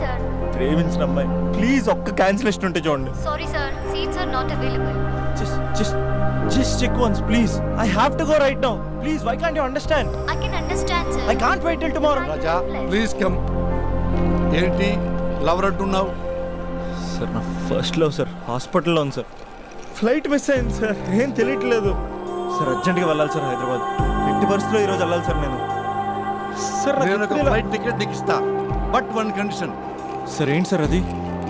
Sir. ప్రేమించిన అమ్మాయి please ఒక్క క్యాన్సిలేషన్ ఉంటే చూడండి. Sorry sir, seats are not available. Just check once, please. I have to go right now. Please, why can't you understand? I can understand, sir. I can't wait till tomorrow. Raja please come. ఏంటి lover అంటున్నావు? Sir నా first love sir హాస్పిటల్లో ఉంది sir. Flight miss అయింది sir, ఏం తెలియట్లేదు sir. అర్జెంట్గా వెళ్ళాలి సార్ హైదరాబాద్. ఎట్టి పరిస్థితుల్లో ఈరోజు వెళ్ళాలి సార్ నేను. సార్ నేను ఒక ఫ్లైట్ టికెట్ నీకు ఇస్తా, బట్ వన్ కండిషన్. సార్ ఏంటి సార్ అది?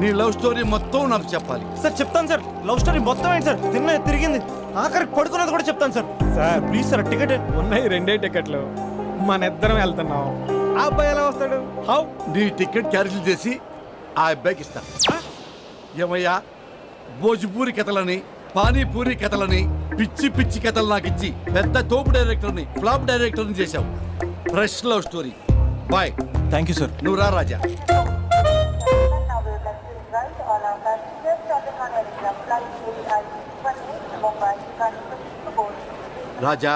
నీ లవ్ స్టోరీ మొత్తం నాకు చెప్పాలి. సార్ చెప్తాను సార్, లవ్ స్టోరీ మొత్తం ఏంటి సార్? తిన్న తిరిగింది ఆఖరికి పడుకున్నది కూడా చెప్తాను sir. Sir please sir ticket. ఉన్నాయి 2 టికెట్లు, మన ఇద్దరం వెళ్తున్నాం. ఆ అబ్బాయి ఎలా వస్తాడు? హౌ? నీ టికెట్ క్యాన్సిల్ చేసి ఆ అబ్బాయికి ఇస్తా. ఏమయ్యా, భోజ్పూరి కథలని పానీపూరి కథలని పిచ్చి పిచ్చి కథలు నాకు ఇచ్చి పెద్ద తోపు డైరెక్టర్ని ఫ్లాప్ డైరెక్టర్ని చేశావు. Fresh love story. Bye. Thank you sir. నువ్వు రా Raja. Raja,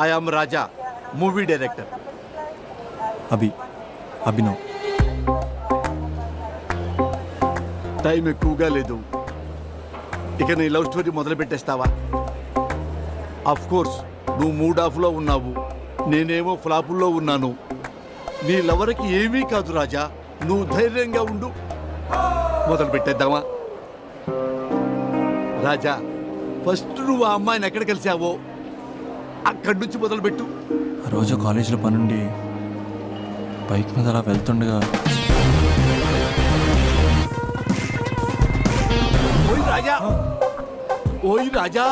I am Raja, movie director. Abhinav. Time ఎక్కువగా లేదు, ఇక నీ లవ్ స్టోరీ మొదలు పెట్టేస్తావా? అఫ్ కోర్స్ నువ్వు మూడ్ ఆఫ్లో ఉన్నావు, నేనేమో ఫ్లాపుల్లో ఉన్నాను. నీ లవర్కి ఏమీ కాదు రాజా, నువ్వు ధైర్యంగా ఉండు. మొదలు పెట్టేద్దామా? రాజా, ఫస్ట్ నువ్వు ఆ అమ్మాయిని ఎక్కడ కలిసావో అక్కడి నుంచి మొదలుపెట్టు. ఆ రోజు కాలేజీలో పనుండి బైక్ మీద అలా వెళ్తుండగా ఓయ్ రాజా, ఓయ్ రాజా,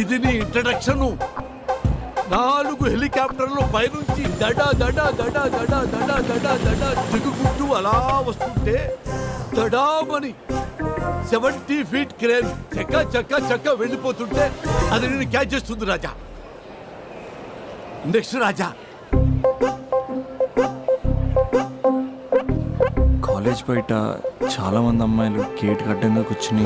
ఇది నీ ఇంట్రడక్షను. 4 హెలికాప్టర్లు పైనుంచి దడా దడా దడా దడా దడా దడా దడా దిగుకుంటూ అలా వస్తుంటే దడామని 70 ఫీట్ క్రేన్ చక్క చక్క చక్క వెళ్ళిపోతుంటే అది నేను క్యాచ్ చేస్తుంది రాజా. నెక్స్ట్ రాజా. కాలేజ్ బయట చాలా మంది అమ్మాయిలు గేట్ అడ్డంగా కూర్చుని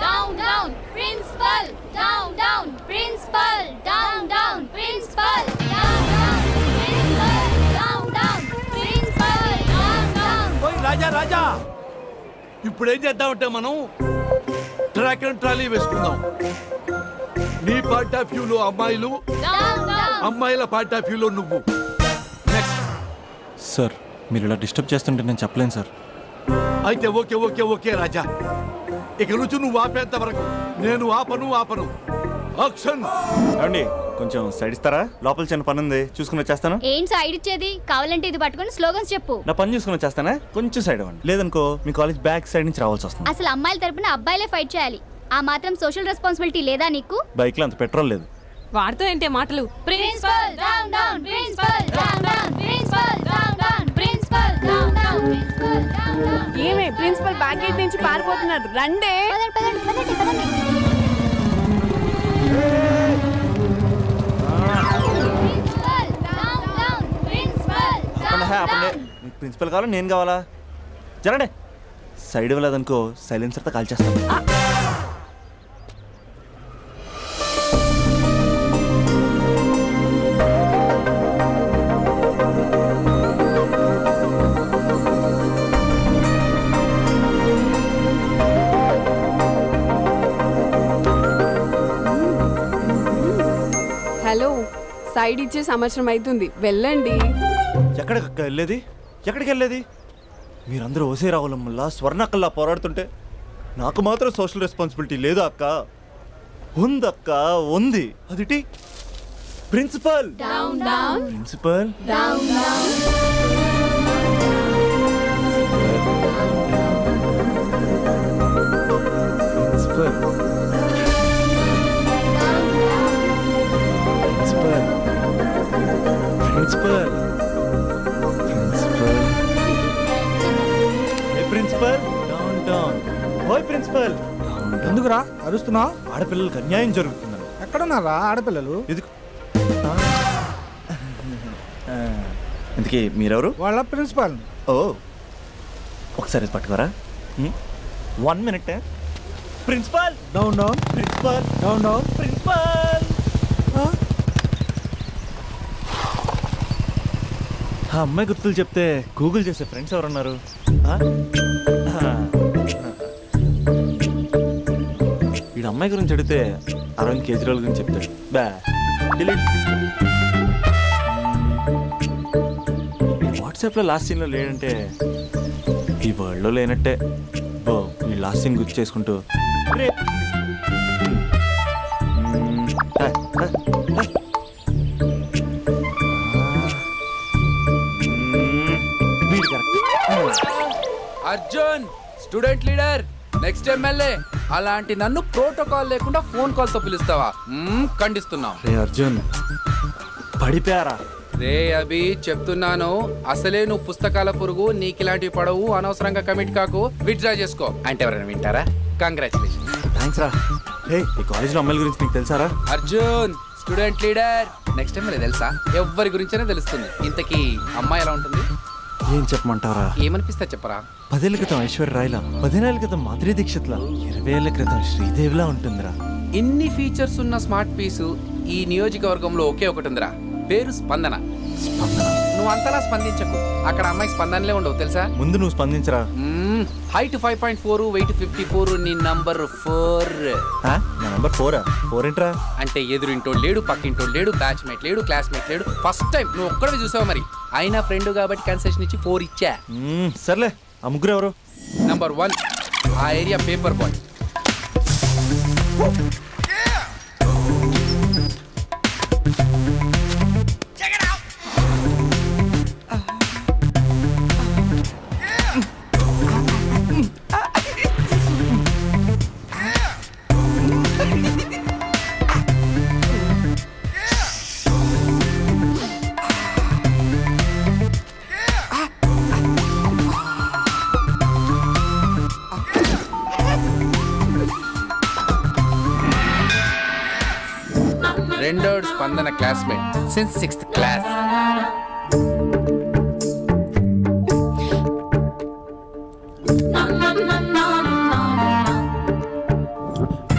Down, down, principal. Down, down, principal. Down, down, principal. Down, down, principal. Down, down, principal. Down, down. ఓయ్ రాజా రాజా, ఇప్పుడు ఏం చేద్దామంటే మనం ట్రాక్ అండ్ ట్రాలీ వేసుకుందాం. నీ పార్ట్ ఆఫ్ వ్యూలో అమ్మాయిలు, Down, down. అమ్మాయిల పార్ట్ ఆఫ్ వ్యూలో నువ్వు. నెక్స్ట్. సార్ మీరు ఇలా డిస్టర్బ్ చేస్తుంటే నేను చెప్పలేను సార్. అయితే ఓకే ఓకే ఓకే రాజా, ఇక నుంచి నువ్వు ఆపేంత వరకు నేను ఆపను. యాక్షన్. ఏమండి కొంచెం సైడ్ ఇస్తారా? లోపల చిన్న పని ఉంది, చూసుకుని వచ్చేస్తాను. ఏంటి సైడ్ ఇచ్చేది? కావాలంటే ఇది పట్టుకొని స్లోగన్స్ చెప్పు. నా పని చూసుకుని వచ్చేస్తానా? కొంచెం సైడ్ అవ్వండి, లేదనుకో మీ కాలేజ్ బ్యాక్ సైడ్ నుంచి రావాల్సి వస్తుంది. అసలు అమ్మాయిల తరపున అబ్బాయిలే ఫైట్ చేయాలి. ఆ మాత్రం సోషల్ రెస్పాన్సిబిలిటీ లేదా నీకు? బైక్ లో అంత పెట్రోల్ లేదు. వాడుతూ ఏంటే మాటలు? Principal down down, principal down down, principal down down, principal down down, principal down down. ఏమే ప్రిన్సిపల్ బ్యాక్ గేట్ నుంచి పారిపోతున్నారు, రండే. పదండి పదండి పదండి పదండి. Principal down down, principal down down. మీకు ప్రిన్సిపల్ కావాలా నేను కావాలా? జరండి. సైడ్ ఇవ్వలేదనుకో సైలెన్సర్తో కాల్ చేస్తాను. హలో, సైడ్ ఇచ్చే సంవత్సరం అవుతుంది, వెళ్ళండి. ఎక్కడికి వెళ్ళేది? ఎక్కడికి వెళ్ళేది? మీరందరూ ఓసే రావులమ్మల్లా స్వర్ణక్కల్లా పోరాడుతుంటే నాకు మాత్రం సోషల్ రెస్పాన్సిబిలిటీ లేదు అక్క. ఉందక్క, ఉంది. అదిటి principal down down, principal down down. Principal principal principal ఏ ప్రిన్సిపల్ డౌన్ డౌన్. ఓయ్ ప్రిన్సిపల్ ఎందుకురా అరుస్తున్నావు? ఆడపిల్లలకు అన్యాయం జరుగుతుందని. ఎక్కడున్నారా ఆడపిల్లలు? ఎందుకు? ఇందుకే మీరెవరు? వాళ్ళ ప్రిన్సిపాల్. ఓ ఒకసారి ఇది పట్టుకోరా. 1 minute. Principal down down, principal down down. Principal. ఆ అమ్మాయి గుర్తులు చెప్తే గూగుల్ చేసే ఫ్రెండ్స్ ఎవరున్నారు? వీడు అమ్మాయి గురించి అడిగితే అరవింద్ కేజ్రీవాల్ గురించి చెప్తాడు. బా డిలీట్. వాట్సాప్లో లాస్ట్ సీన్లో లేడంటే ఈ వరల్డ్లో లేనట్టే. బో ఈ లాస్ట్ సీన్ గుర్తు చేసుకుంటూ రే. వీడు correct. Arjun student leader next MLA అలాంటి నన్ను ప్రోటోకాల్ లేకుండా ఫోన్ కాల్ తో పిలుస్తావా? ఖండిస్తున్నాం. రే అర్జున్ పడిపోయారా? రే అభి చెప్తున్నాను, అసలే నువ్వు పుస్తకాల పురుగు, నీకు ఇలాంటివి పడవు, అనవసరంగా కమిట్ కాకు, విత్డ్రా చేసుకో అంటే ఎవరైనా వింటారా? కంగ్రాచులేషన్. థ్యాంక్స్ రా. రే ఈ కాలేజ్లో అమ్మాయిల గురించి నీకు తెలుసారా? Arjun student leader next MLA తెలుసా? ఎవరి గురించైనా తెలుస్తుంది. ఇంతకీ అమ్మాయి ఎలా ఉంటుంది? ఏం చెప్పమంటారా? ఏమనిపిస్తా చెప్పరా? 10 ఏళ్ల క్రితం ఐశ్వర్య రాయ్లా, 15 ఏళ్ల క్రితం మాధురి దీక్షిత్లా, 20 ఏళ్ల క్రితం శ్రీదేవిలా ఉంటుందిరా. ఇన్ని ఫీచర్స్ ఉన్న స్మార్ట్ పీసు ఈ నియోజకవర్గంలో ఒకే ఒకటి ఉందిరా, పేరు స్పందన. స్పందన. నువ్వు అంతలా స్పందించకు, అక్కడ అమ్మాయి స్పందనలే ఉండవు తెలుసా? ముందు నువ్వు స్పందించరా. హైట్ 5.4, వెయిట్ 54, నీ నంబర్ 4. నా నంబర్ 4. 4 ఏంట్రా? అంటే ఎదురింటోడు లేడు, పక్కింటోడు లేడు, బ్యాచ్మేట్ లేడు, క్లాస్మేట్ లేడు. ఫస్ట్ టైం నువ్వు ఒక్కడే చూసావు, మరి అయినా ఫ్రెండ్ కాబట్టి కన్సెషన్ ఇచ్చి 4 ఇచ్చా. సర్లే ఆ ముగ్గురు ఎవరు? నంబర్ 1 ఆ ఏరియా పేపర్ బాయ్. రెండోడు Spandana classmate since 6th class.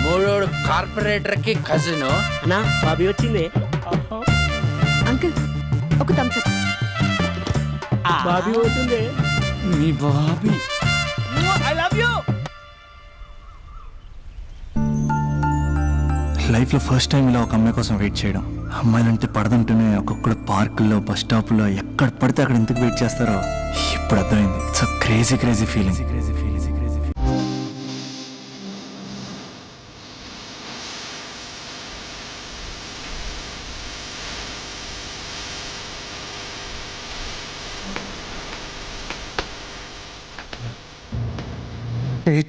మూడోడు కార్పొరేటర్ కి కజిన్. నా బాబీ వచ్చింది. అంకుల్ ఒక థమ్స్ అప్. బాబీ వచ్చింది. మీ బాబీ ఐ లవ్ యూ. లైఫ్లో ఫస్ట్ టైం ఇలా ఒక అమ్మాయి కోసం వెయిట్ చేయడం. అమ్మాయిలంటే పడదంటూనే ఒక్కొక్కడు పార్కుల్లో, బస్ స్టాప్లో ఎక్కడ పడితే అక్కడ ఎందుకు వెయిట్ చేస్తారో ఇప్పుడు అర్థమైంది. It's crazy crazy feeling.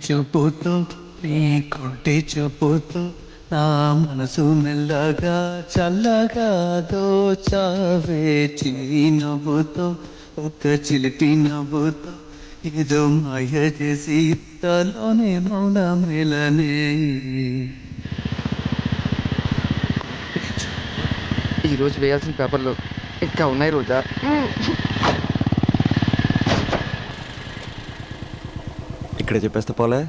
చూపుతూ నీ కొంటి చూపుతూ నా మనసు మెల్లగా చల్లగా దోచావే. చిన్ని నవ్వుతో ఒక చిలిపి నవ్వుతో ఏదో మాయ చేసి తలోనే మౌనమేలనే. ఈరోజు వేయాల్సిన పేపర్లు ఇంకా ఉన్నాయి రోజా. ఇక్కడే చెప్పేస్తే పోలే.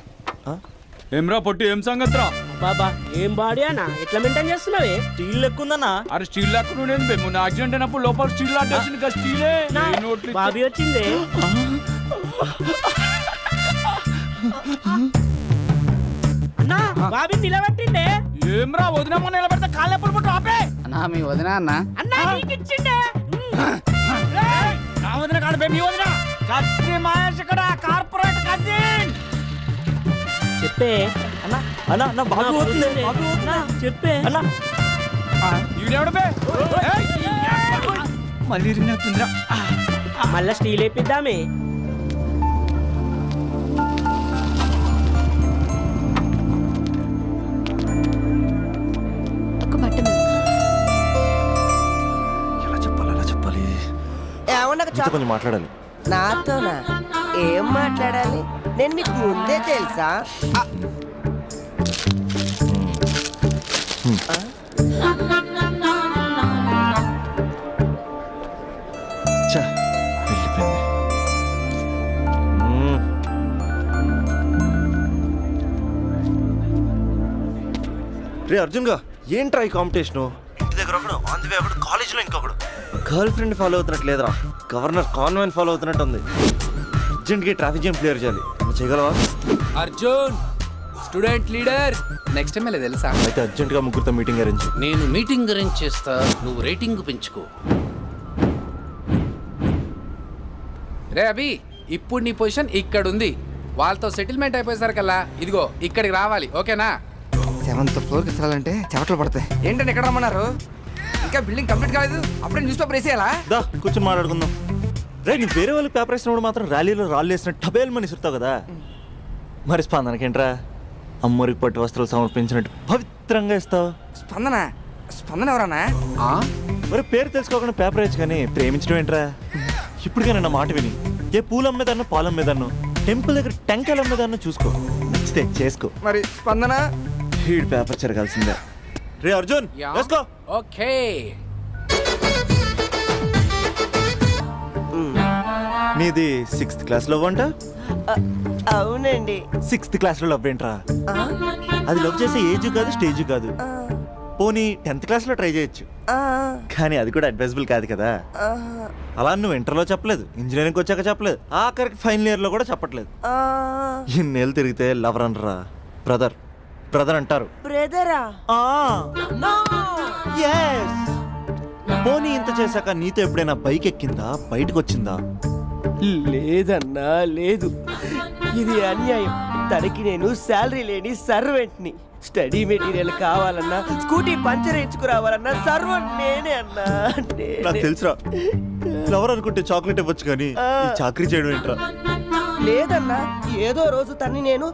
ఏమ్రా పొట్టి, ఏం సంగతిరా? బాబా ఏం బాడీ అన్న ఎట్లా మెయింటైన్ చేస్తున్నావే? స్టీల్ ఎక్కుందన్నా. అరే స్టీల్ లాక్ నుండి మొన్న యాక్సిడెంట్ అయినప్పుడు లోపల స్టీల్ లాట్టేసింది కదా, స్టీలే. బాబీ వచ్చింది. అన్నా బాబీ నిలబెట్టిండే. ఏమ్రా వదినమ్మ నిలబెడితే కాళ్ళు ఎప్పుడు పుట్టు ఆపే. అన్నా మీ వదిన అన్న. అన్నా నీకు ఇచ్చిండే. నా వదిన కాదు బే, మీ వదిన. కత్తి మహేష్ ఇక్కడ కార్పొరేట్ కజిన్. చెప్పే అన్నా. అన్నా నా బాబీ వచ్చింది. అన్నా చెప్పే అన్నా. ఈడెవడు బే? మళ్ళీ రినవుతుందిరా. మళ్ళా స్టీల్ వేపిద్దామే. ఒక బట్ట ఎలా చెప్పాలి, ఎలా చెప్పాలి? నీతో కొంచెం మాట్లాడాలి. నాతోనా? ఏం మాట్లాడాలి? నేను మీకు ముందే తెలుసా? ఛా, వెళ్ళిపోయింది. రే అర్జున్ గా ఏంట్రా ఈ కాంపిటీషను? ఇంటి దగ్గర ఒకడు, ఆన్ ది వే ఒకడు, కాలేజీలో ఇంకొకడు. గర్ల్ ఫ్రెండ్ ఫాలో అవుతున్నట్టు లేదురా. గవర్నర్ కాన్వెంట్ ఫాలో అవుతున్నట్టుంది. అర్జెంట్గా ట్రాఫిక్ జామ్ క్లియర్ చేయాలి. నువ్వు చేయగలవా? Arjun student leader next time తెలుసా? అయితే అర్జెంట్గా ముగ్గురితో మీటింగ్ అరేంజ్. నేను మీటింగ్ అరేంజ్ చేస్తా, నువ్వు రేటింగ్ పెంచుకో. రే అభి, ఇప్పుడు నీ పొజిషన్ ఇక్కడ ఉంది. వాళ్ళతో సెటిల్మెంట్ అయిపోయేసరికల్లా ఇదిగో ఇక్కడికి రావాలి, ఓకేనా? 7th ఫ్లోర్కి ఎత్తాలంటే చెమటలు పడతాయి. ఏంటంటే ఎక్కడ రమ్మన్నారు? ఇంకా బిల్డింగ్ కంప్లీట్ కాలేదు, అప్పుడే న్యూస్ పేపర్ వేసేయాలా? దా కూర్చొని మాట్లాడుకుందాం. రే నువ్వు వేరే వాళ్ళకి పేపర్ వేసినప్పుడు మాత్రం ర్యాలీలో రాళ్ళు వేసిన టబేల్ మని ఇస్తావు కదా, మరి స్పందనకేంట్రా అమ్మోరికి పట్టు వస్త్రాలు సమర్పించినట్టు పవిత్రంగా ఇస్తావు? స్పందన స్పందన ఎవరన్నా? మరి పేరు తెలుసుకోకుండా పేపర్ వేయచ్చు కానీ ప్రేమించడం ఏంట్రా? ఇప్పటికైనా నా మాట విని ఏ పూలు అమ్మేదాన్నో పాలు అమ్మేదాన్నో టెంపుల్ దగ్గర టెంకాయలు అమ్మేదాన్నో చూసుకో, నచ్చితే చేసుకో. మరి స్పందన హీడ్ పేపర్ చెరగాల్సిందే. రే అర్జున్ వేసుకో. ఓకే. నీది 6th క్లాస్ లవ్ అంట? అవునండి. 6th క్లాస్ లో లవ్ ఏంట్రా? అది లవ్ చేసే ఏజ్ కాదు, స్టేజ్ కాదు. పోనీ 10th క్లాస్ లో ట్రై చేయొచ్చు, కానీ అది కూడా అడ్వైజబుల్ కాదు కదా. అలా నువ్వు ఇంటర్లో చెప్పలేదు, ఇంజనీరింగ్ వచ్చాక చెప్పలేదు, ఆఖరికి ఫైనల్ ఇయర్ లో కూడా చెప్పట్లేదు. ఇన్నేళ్ళు తిరిగితే లవర్ అనరా, బ్రదర్ బ్రదర్ అంటారు. బ్రదరా? పోనీ ఇంత చేశాక నీతో ఎప్పుడైనా బైక్ ఎక్కిందా, బయటకు వచ్చిందా? లేదన్నా లేదు. ఇది అన్యాయం. తనకి నేను శాలరీ లేని సర్వెంట్ని. స్టడీ మెటీరియల్ కావాలన్నా, స్కూటీ పంచర్ వేయించుకురావాలన్నా సర్వెంట్ నేనే అన్నా. నాకు తెలుసురా, లవర్ అనుకుంటే చాక్లెట్ ఇవ్వచ్చు కానీ ఈ చాకరీ చేయడం ఏంట్రా? లేదన్నా, ఏదో రోజు తన్ని నేను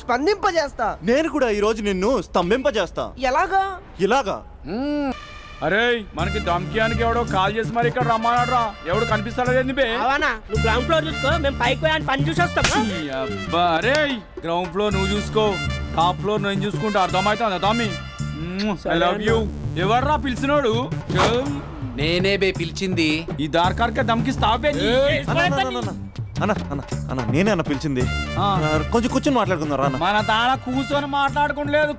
స్పందింపజేస్తా. నేను కూడా ఈ రోజు నిన్ను స్తంభింపజేస్తా. ఎలాగా? ఇలాగా? అరే మనకి దమ్కియానికి ఎవడో కాల్ చేసి మరి ఇక్కడ రమ్మన్నాడ్రా. ఎవడు కనిపిస్తాడేంది బే? నువ్వు గ్రౌండ్ ఫ్లోర్ చూసుకో, మేము పైకి పోయి పని చూసి వస్తాం. అబ్బా అరే, గ్రౌండ్ ఫ్లోర్ నువ్వు చూసుకో, టాప్ ఫ్లోర్ నేను చూసుకుంటే అర్థమవుతుంది తమ్మి. I love you. ఎవర్రా పిలిచినోడు? నేనే బే పిలిచింది. ఈ దార్కార్కే దమ్కిస్తావే? అన్న అన్న అన్న నేనే అన్న పిలిచింది. కొంచెం కూర్చొని మాట్లాడుకుందాం రా. మన తాన కూర్చొని మాట్లాడుకోలేదు,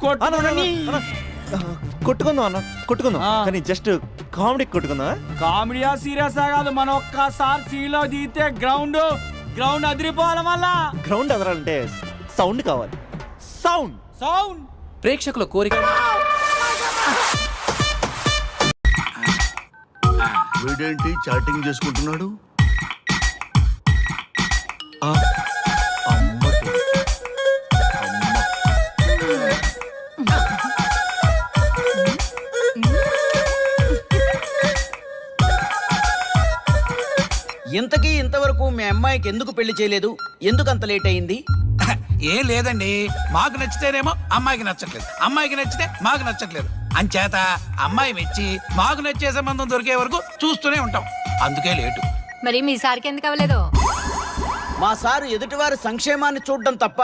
కొట్టుకుందాం అన్న, కొట్టుకుందాం కానీ జస్ట్ కామెడీ కొట్టుకుందాం. కామెడీయా సీరియస్ కాదు, మనం ఒక్కసారి సీలో దిగితే గ్రౌండ్ అదిరిపోవాలి. మళ్ళా గ్రౌండ్ అదరాలంటే సౌండ్ కావాలి. సౌండ్ సౌండ్ ప్రేక్షకుల కోరిక. వీడేంటి చాటింగ్ చేసుకుంటున్నాడు? ఇంతకీ ఇంతవరకు మీ అమ్మాయికి ఎందుకు పెళ్లి చేయలేదు? ఎందుకు అంత లేట్ అయింది? ఏం లేదండి, మాకు నచ్చితేనేమో అమ్మాయికి నచ్చట్లేదు, అమ్మాయికి నచ్చితే మాకు నచ్చట్లేదు. అంచేత అమ్మాయి మెచ్చి మాకు నచ్చే సంబంధం దొరికే వరకు చూస్తూనే ఉంటాం, అందుకే లేటు. మరి మీ సార్కి ఎందుకు అవ్వలేదు? మా సారు ఎదుటివారి సంక్షేమాన్ని చూడడం తప్ప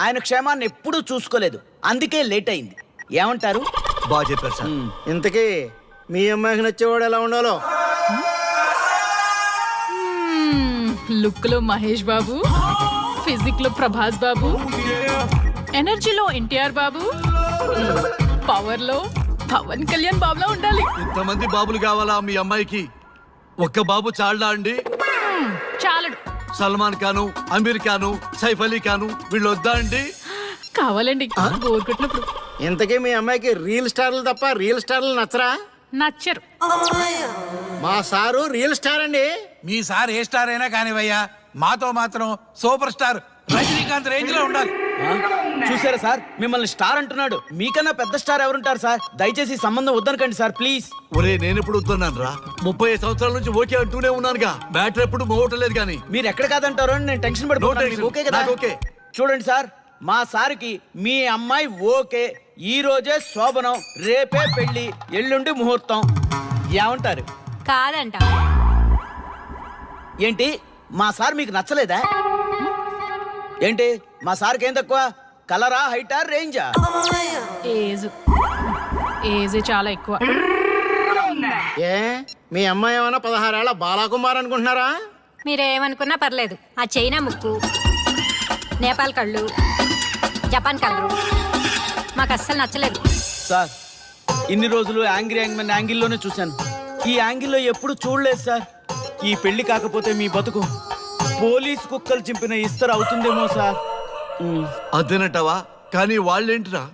ఆయన క్షేమాన్ని ఎప్పుడూ చూసుకోలేదు, అందుకే లేట్ అయింది. ఏమంటారు? బాగా చెప్పారు సార్. ఇంతకీ మీ అమ్మాయికి నచ్చేవాడు ఎలా ఉండాలో? లుక్ లో మహేష్ బాబు, ఫిజిక్ లో ప్రభాస్ బాబు, ఎనర్జీలో ఎన్టీఆర్ బాబు, పవర్ లో పవన్ కళ్యాణ్ బాబులా ఉండాలి. ఇంతమంది బాబులు కావాలా మీ అమ్మాయికి? ఒక్క బాబు చాళ్ళా అండి? చాలడు. సల్మాన్ ఖాను, అమీర్ ఖాను, సైఫ్ అలీ ఖాను వీళ్ళు వద్దా అండి? కావాలండి. గోరుకుట్టినప్పుడు. ఇంతకీ మీ అమ్మాయికి రియల్ స్టార్లు తప్ప రియల్ స్టార్లు నచ్చరా? నచ్చరు. మా సారు రియల్ స్టార్ అండి. మీ సార్ ఏ స్టార్ అయినా కానివయ్యా, మాతో మాత్రం సూపర్ స్టార్ రజనీకాంత్ రేంజ్ లో ఉండాలి. చూసారా సార్, మిమ్మల్ని స్టార్ అంటున్నాడు. మీకన్నా పెద్ద స్టార్ ఎవరుంటారు సార్? దయచేసి సంబంధం వద్దనకండి సార్, ప్లీజ్. ఒరే నేను ఎప్పుడు వస్తున్నాను రా, 35 సంవత్సరాల నుంచి ఓకే అంటూనే ఉన్నానుగా. బ్యాటరీ ఎప్పుడు మోగటలేదు కానీ. మీరు ఎక్కడ కాదంటారో అని నేను టెన్షన్ పడుతున్నాను. ఓకే కదా? ఓకే. చూడండి సార్, మా సార్కి మీ అమ్మాయి ఓకే. ఈ రోజే శోభనం, రేపే పెళ్లి, ఎల్లుండి ముహూర్తం. ఏమంటారు? కాదంట. ఏంటి, మా సార్ మీకు నచ్చలేదా? ఏంటి, మా సార్కి ఏం తక్కువ? కలరా, హైటా, రేంజా? ఏజ్ చాలా ఎక్కువ. ఏ మీ అమ్మాయి ఏమైనా 16 ఏళ్ల బాలాకుమార్ అనుకుంటున్నారా? మీరేమనుకున్నా పర్లేదు. ఆ చైనా ముక్కు, నేపాల్ కళ్ళు, జపాన్ కళ్ళు మాకు అస్సలు నచ్చలేదు. సార్, ఇన్ని రోజులు యాంగ్రీ యాంగ్మెన్ యాంగిల్లోనే చూశాను, ఈ యాంగిల్లో ఎప్పుడు చూడలేదు సార్. ఈ పెళ్లి కాకపోతే మీ బతుకు పోలీస్ కుక్కలు చింపిన ఇస్తరు అవుతుందేమో సార్. అదేనటవా? కానీ వాళ్ళేంటిరా?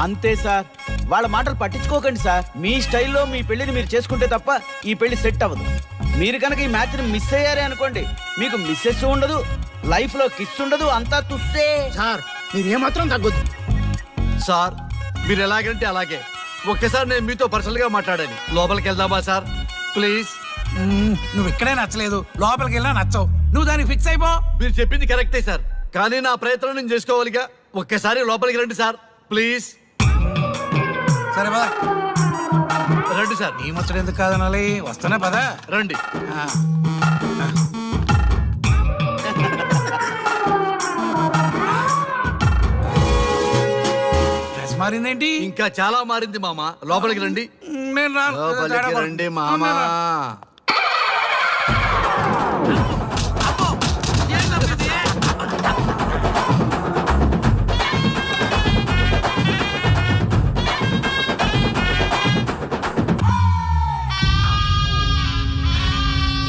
అంతే సార్, వాళ్ళ మాటలు పట్టించుకోకండి సార్. మీ స్టైల్లో మీ పెళ్లిని మీరు చేసుకుంటే తప్ప ఈ పెళ్లి సెట్ అవ్వదు. మీరు కనుక ఈ మ్యాచ్ని మిస్ అయ్యారే అనుకోండి, మీకు మిస్సెస్ ఉండదు, లైఫ్ లో కిస్ ఉండదు, అంతా తుస్సే. సార్ మీరు ఏమాత్రం తగ్గొద్దు. సార్ మీరు ఎలాగంటే అలాగే. ఒక్కసారి నేను మీతో పర్సనల్ గా మాట్లాడాలి. లోపలికి వెళ్దామా సార్? ప్లీజ్. నువ్వు ఇక్కడే నచ్చలేదు, లోపలికి వెళ్ళినా నచ్చవు. నువ్వు దానికి ఫిక్స్ అయిపో. మీరు చెప్పింది కరెక్టే సార్, కానీ నా ప్రయత్నం నేను చేసుకోవాలిగా. ఒక్కసారి లోపలికి రండి సార్, ప్లీజ్. సరే పద. రండి సార్. నీ ముచ్చట ఎందుకు కాదనాలి, వస్తానే పద. రండి. డ్రెస్ మారిందేంటి? ఇంకా చాలా మారింది మామ. లోపలికి రండి. నేను రాను. లోపలికి రండి మామ.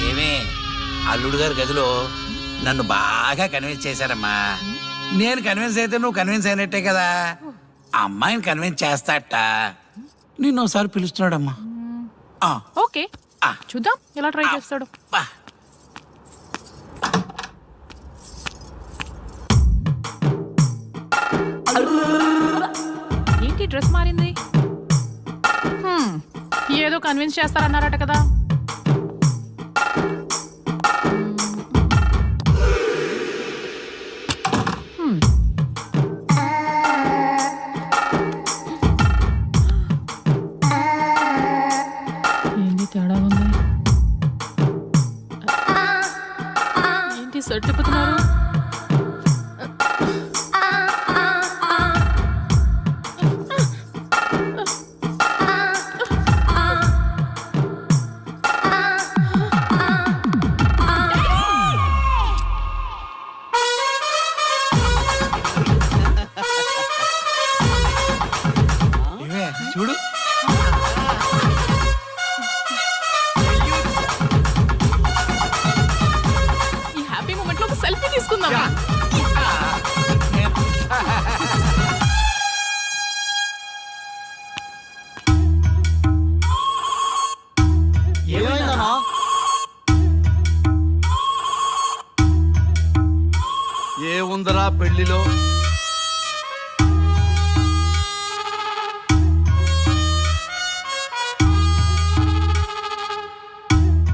ఏమే అల్లుడు గారి గదిలో నన్ను బాగా కన్విన్స్ చేశారమ్మా. నేను కన్విన్స్ అయితే నువ్వు కన్విన్స్ అయినట్టే కదా. ఆ అమ్మాయిని కన్విన్స్ చేస్తాట. నిన్ను ఒకసారి పిలుస్తున్నాడమ్మా. ఓకే, చూద్దాం ఎలా ట్రై చేస్తాడు. ఏంటి డ్రెస్ మారింది? ఏదో కన్విన్స్ చేస్తారన్నారట కదా. ఏంటి తేడా ఉంది? ఏంటి షర్ట్ తిప్పుతున్నారు? చూడు. ఈ హ్యాపీ మూమెంట్ లో ఒక సెల్ఫీ తీసుకుందాం. ఏముందరా పెళ్లిలో?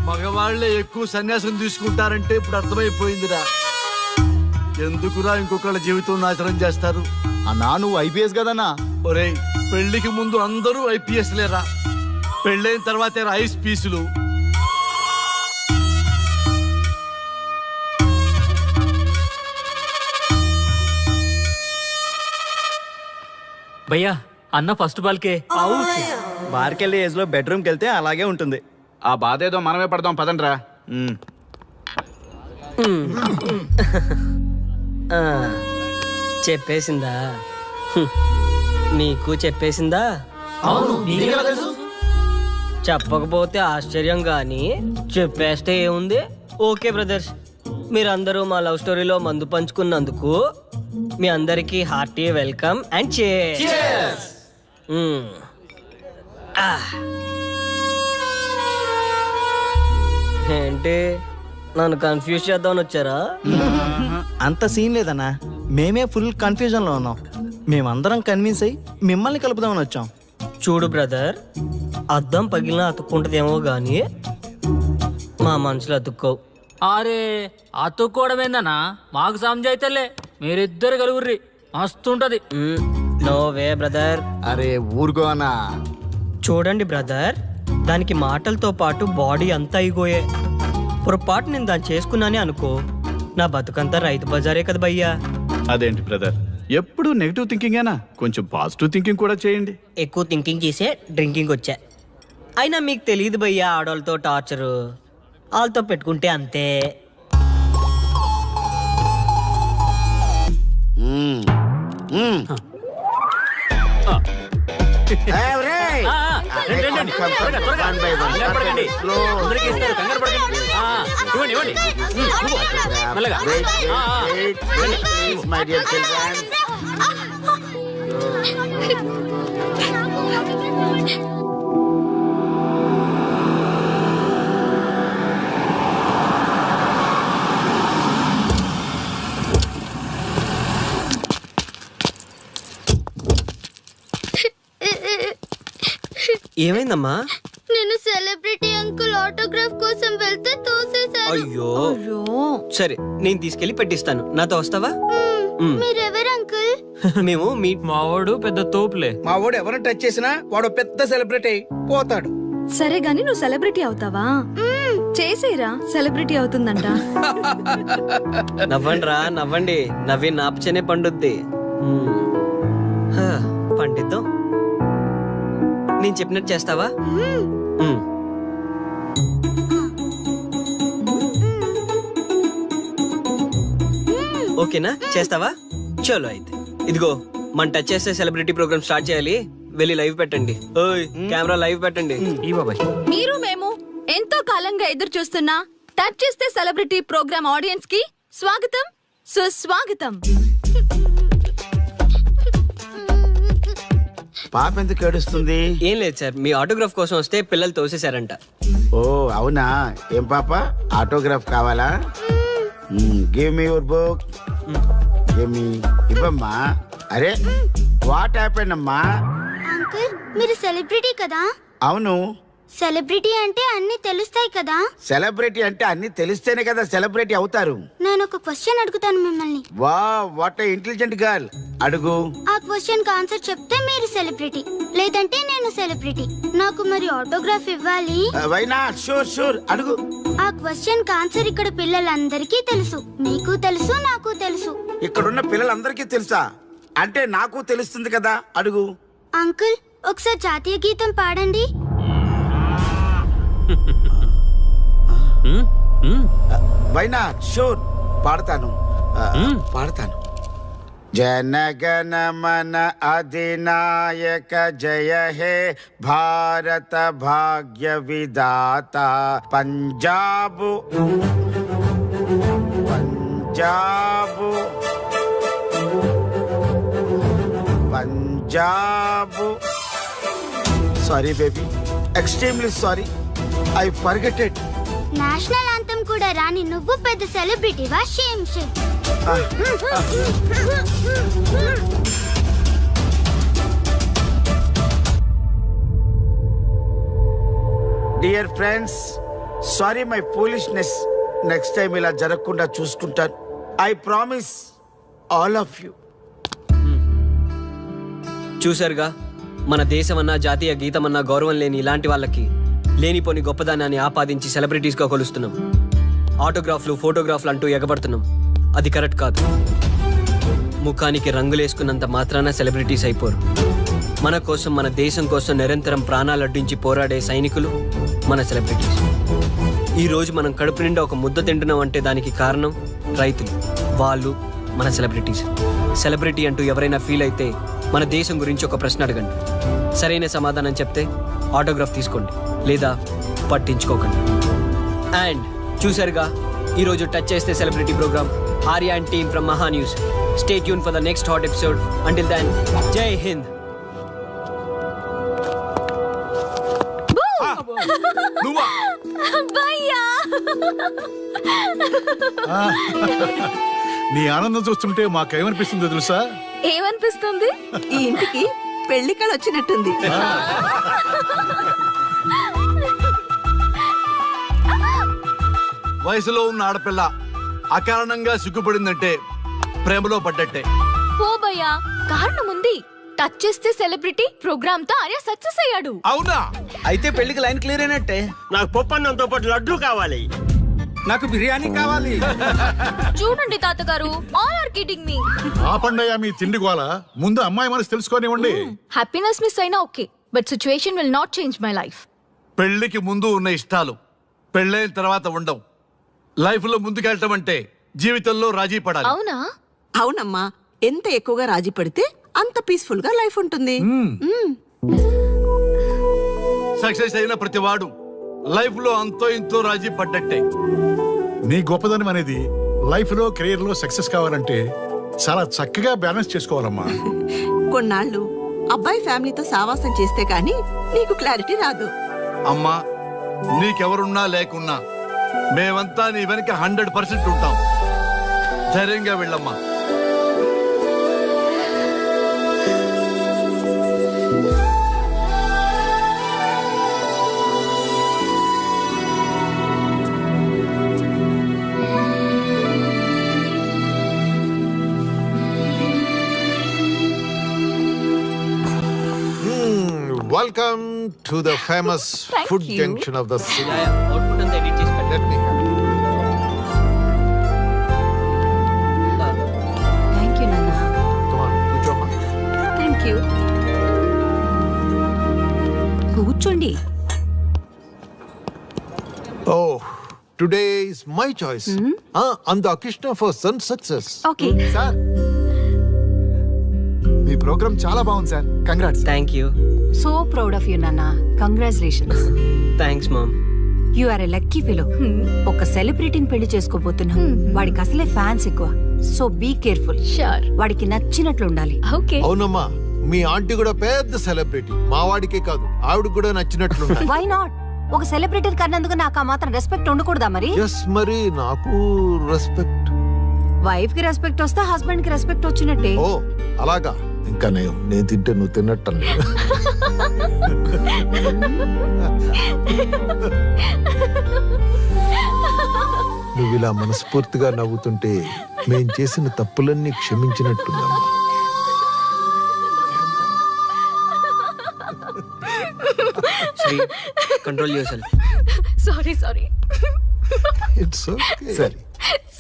మగవాళ్లే ఎక్కువ సన్యాసం తీసుకుంటారంటే ఇప్పుడు అర్థమైపోయిందిరా. ఎందుకురా ఇంకొకళ్ళ జీవితం నాశనం చేస్తారు? అన్నా నువ్వు ఐపీఎస్ కదన్నా. ఒరేయ్, పెళ్లికి ముందు అందరూ ఐపీఎస్ లేరా, పెళ్ళైన తర్వాతే ఐస్ పీసులు. భయ్యా అన్న ఫస్ట్ బాల్కే బార్కెళ్ళి ఏజ్ లో బెడ్రూమ్కి వెళ్తే అలాగే ఉంటుంది. ఆ బాధ ఏదో మనమే పడదాం పదండ్రా. చెప్పేసిందా? నీకు చెప్పేసిందా? చెప్పకపోతే ఆశ్చర్యం గాని చెప్పేస్తే ఏముంది. ఓకే బ్రదర్స్, మీరందరూ మా లవ్ స్టోరీలో మందు పంచుకున్నందుకు మీ అందరికీ హార్టీ వెల్కమ్ అండ్ cheers. ఏంటి నన్ను కన్ఫ్యూజ్ చేద్దామని వచ్చారా? అంత సీన్ లేదన్నా, మేమే ఫుల్ కన్ఫ్యూజన్ లో ఉన్నాం. మేమందరం కన్విన్స్ అయ్యి మిమ్మల్ని కలుపుదామని వచ్చాం. చూడు బ్రదర్, అద్దం పగిలినా అతుక్కుంటదేమో గాని మా మనసులో అతుక్కో. అరే అతుక్కోవడమేందన్నా, మాకు సంజాయితేలే, మీరిద్దరు కలుగుర్రి మస్తుంటది. No way brother. అరే ఊరుకో అన్నా. చూడండి బ్రదర్, దానికి మాటలతో పాటు బాడీ అంతా అయిపోయే. పొరపాటు నేను దాన్ని చేసుకున్నానే అనుకో, నా బతుకంతా రైతు బజారే కదా భయ్యా. అదేంటి బ్రదర్, ఎప్పుడు నెగిటివ్ థింకింగేనా? కొంచెం పాజిటివ్ థింకింగ్ కూడా చేయండి. ఎక్కువ థింకింగ్ చేసే డ్రింకింగ్ వచ్చా. అయినా మీకు తెలియదు భయ్యా ఆడవాళ్ళతో టార్చరు. వాళ్ళతో పెట్టుకుంటే అంతే. కంగారు పడకండి. అందరికీ ఇస్తారు, కంగారు పడకండి. ఇవ్వండి ఇవ్వండి. మెల్లగా. ఏమైందమ్మా? నేను సెలబ్రిటీ అంకుల్ ఆటోగ్రాఫ్ కోసం వెళ్తే తోసేశారు. అయ్యో సరే, నేను తీసుకెళ్లి పెట్టిస్తాను. నాతో వస్తావా? మీరెవరు అంకుల్? మేము మీ మావాడు పెద్ద తోపులే. మా వాడు ఎవరిని టచ్ చేసినా వాడు పెద్ద సెలబ్రిటీ అయి పోతాడు. సరే గాని నువ్వు సెలబ్రిటీ అవుతావా? చేసేరా, సెలబ్రిటీ అవుతుందంట. నవ్వండిరా నవ్వండి, నవ్వి నాపచనే పండుద్ది. హా, పండిద్దాం. నేను చెప్పినట్టు చేస్తావా? ఓకేనా, చేస్తావా? చలో అయితే ఇదిగో, మన టచ్ చేస్తే సెలబ్రిటీ ప్రోగ్రామ్ స్టార్ట్ చేయాలి. వెళ్ళి లైవ్ పెట్టండి. ఓయ్ కెమెరా లైవ్ పెట్టండి. ఈ బాబాయ్ మీరు మేము ఎంతో కాలంగా ఎదురు చూస్తున్నా టచ్ చేస్తే సెలబ్రిటీ ప్రోగ్రామ్ ఆడియన్స్ కి స్వాగతం, సుస్వాగతం. పాప ఎందుకు ఏడుస్తుంది? ఏం లేదు సార్, మీ ఆటోగ్రాఫ్ కోసం వస్తే పిల్లలు తోసేశారంట. ఓ అవునా? ఏం పాప, ఆటోగ్రాఫ్ కావాలా? Give me your book. ఇవ్వమ్మా. అరే వాట్ హ్యాపెండ్ అమ్మా? అంకుల్ మీరు సెలబ్రిటీ కదా? అవును. సెలబ్రిటీ అంటే అన్ని తెలుస్తాయి కదా? సెలబ్రిటీ అంటే అన్ని తెలిస్తేనే కదా సెలబ్రిటీ అవుతారు. నేను ఒక క్వశ్చన్ అడుగుతాను మిమ్మల్ని. వా వాట్ ఏ ఇంటెలిజెంట్ గర్ల్. అడుగు. ఆ క్వశ్చన్ కి ఆన్సర్ చెప్తే మీరు సెలబ్రిటీ, లేదంటే నేను సెలబ్రిటీ. నాకు మరి ఆటోగ్రాఫ్ ఇవ్వాలి. Why not? షూర్ షూర్, అడుగు. ఆ క్వశ్చన్ కి ఆన్సర్ ఇక్కడ పిల్లలందరికీ తెలుసు, నీకు తెలుసు, నాకు తెలుసు. ఇక్కడున్న పిల్లలందరికీ తెలుసా? అంటే నాకు తెలుస్తుంది కదా. అడుగు. అంకుల్ ఒకసారి జాతీయ గీతం పాడండి. Why not? షూర్, పాడతాను. పాడతాను. జనగణ మన అధినాయక జయ హే భారత భాగ్య విధాత. Punjab Punjab Punjab. Sorry baby, extremely sorry, I forgeted. National anthem కూడా రాని నువ్వు పెద్ద సెలబ్రిటీవా? Shame shame. Dear friends, sorry my foolishness. Next time ఇలా జరగకుండా చూసుకుంటాను. I promise all of you. చూసారుగా, మన దేశమన్నా జాతీయ గీతమన్నా గౌరవం లేని ఇలాంటి వాళ్ళకి లేనిపోని గొప్పదానాన్ని ఆపాదించి సెలబ్రిటీస్గా కొలుస్తున్నాం. ఆటోగ్రాఫ్లు ఫోటోగ్రాఫ్లు అంటూ ఎగబడుతున్నాం. అది కరెక్ట్ కాదు. ముఖానికి రంగులేసుకున్నంత మాత్రాన సెలబ్రిటీస్ అయిపోరు. మన కోసం, మన దేశం కోసం నిరంతరం ప్రాణాలు అడ్డించి పోరాడే సైనికులు మన సెలబ్రిటీస్. ఈరోజు మనం కడుపు నిండా ఒక ముద్ద తింటున్నాం అంటే దానికి కారణం రైతులు. వాళ్ళు మన సెలబ్రిటీస్. సెలబ్రిటీ అంటూ ఎవరైనా ఫీల్ అయితే మన దేశం గురించి ఒక ప్రశ్న అడగండి. సరైన సమాధానం చెప్తే ఆటోగ్రాఫ్ తీసుకోండి, లేదా పట్టించుకోకండి. అండ్ చూసారుగా, ఈరోజు టచ్ చేస్తే celebrity program. Arya and team from Maha News. Stay tune for the next hot episode. Until then, Jai Hind. నీ ఆనందం చూస్తుంటే మాకేమనిపిస్తుందో తెలుసా? ఏమనిపిస్తుంది? ఈ ఇంటికి పెళ్లి కళ వచ్చినట్టుంది. వయసులో ఉన్న ఆడపిల్ల అకారణంగా సిగ్గుపడిందంటే ప్రేమలో పడ్డట్టే. పోబయ్యా, కారణం ఉంది. టచ్ చేస్తే సెలబ్రిటీ ప్రోగ్రామ్ తో ఆర్య సక్సెస్ అయ్యాడు. అవునా? అయితే పెళ్లికి లైన్ క్లియర్ అయినట్టే. నాకు పప్పన్నంతో పాటు లడ్డు కావాలి. నాకు బిర్యానీ కావాలి. చూడండి తాతగారు, ఆల్ ఆర్ కిడింగ్ మీ. ఆపండయ్యా మీ తిండి గోల. ముందు అమ్మాయి మనసు తెలుసుకోనివ్వండి. హ్యాపీనెస్ మిస్ అయినా okay, but situation will not change my life. పెళ్లికి ముందు ఉన్న ఇష్టాలు పెళ్ళైన తర్వాత ఉండవు. లైఫ్ లో ముందుకెళ్ళటం అంటే జీవితంలో రాజీ పడాలి. అవునా? అవునమ్మా, ఎంత ఎక్కువగా రాజీ పడితే అంత పీస్ఫుల్ గా లైఫ్ ఉంటుంది. సక్సెస్ అయిన ప్రతివాడు లైఫ్ లో అంతో ఇంతో రాజీ పడ్డట్టే. నీ గొప్పదనం అనేది లైఫ్ లో కెరీర్ లో సక్సెస్ కావాలంటే చాలా చక్కగా బ్యాలెన్స్ చేసుకోవాలమ్మా. కొన్నాళ్ళు అబ్బాయి ఫ్యామిలీతో సావాసం చేస్తే కానీ నీకు క్లారిటీ రాదు. అమ్మా, నీకెవరున్నా లేకున్నా మేమంతా నీ వెనక 100% ఉంటాం. ధైర్యంగా వెళ్ళమ్మా. Welcome to the famous food junction of the city. Output అంతా ఎడిట్ చేసి పెట్టండి. Let me help. Thank you నాన్న. Come on, కూర్చోమ్మా. Thank you. కూర్చోండి. Oh, today is my choice. And the Krishna for son success. Okay. Sir, మీ program చాలా బాగుంది సార్. Congrats. Thank you. So proud of you నాన్న. Congratulations. Thanks mom. You are a lucky fellow. ఒక సెలబ్రిటీని పెళ్లి చేసుకోబోతున్నాం. వాడికి అసలే ఫ్యాన్స్ ఎక్కువ. So be careful. షూర్. వాడికి నచ్చినట్లు ఉండాలి. ఓకే. అవునమ్మా, మీ ఆంటీ కూడా పెద్ద సెలబ్రిటీ. మా వాడికే కాదు, ఆవిడ కూడా నచ్చినట్లు. Why not? ఒక సెలబ్రిటీ కన్నందుకు నాకు ఆ మాత్రం రెస్పెక్ట్ ఉండకూడదా మరి? ఎస్, మరి నాకు రెస్పెక్ట్. వైఫ్ కి రెస్పెక్ట్ వస్తే హస్బెండ్ కి రెస్పెక్ట్ వచ్చినట్టే. ఓ అలాగా. ఇంకా నేను తింటే నువ్వు తిన్నట్టు. నువ్వు ఇలా మనస్ఫూర్తిగా నవ్వుతుంటే మేం చేసిన తప్పులన్నీ క్షమించినట్టుందమ్మా. Sri, control yourself. Sorry sorry. It's okay. సరే,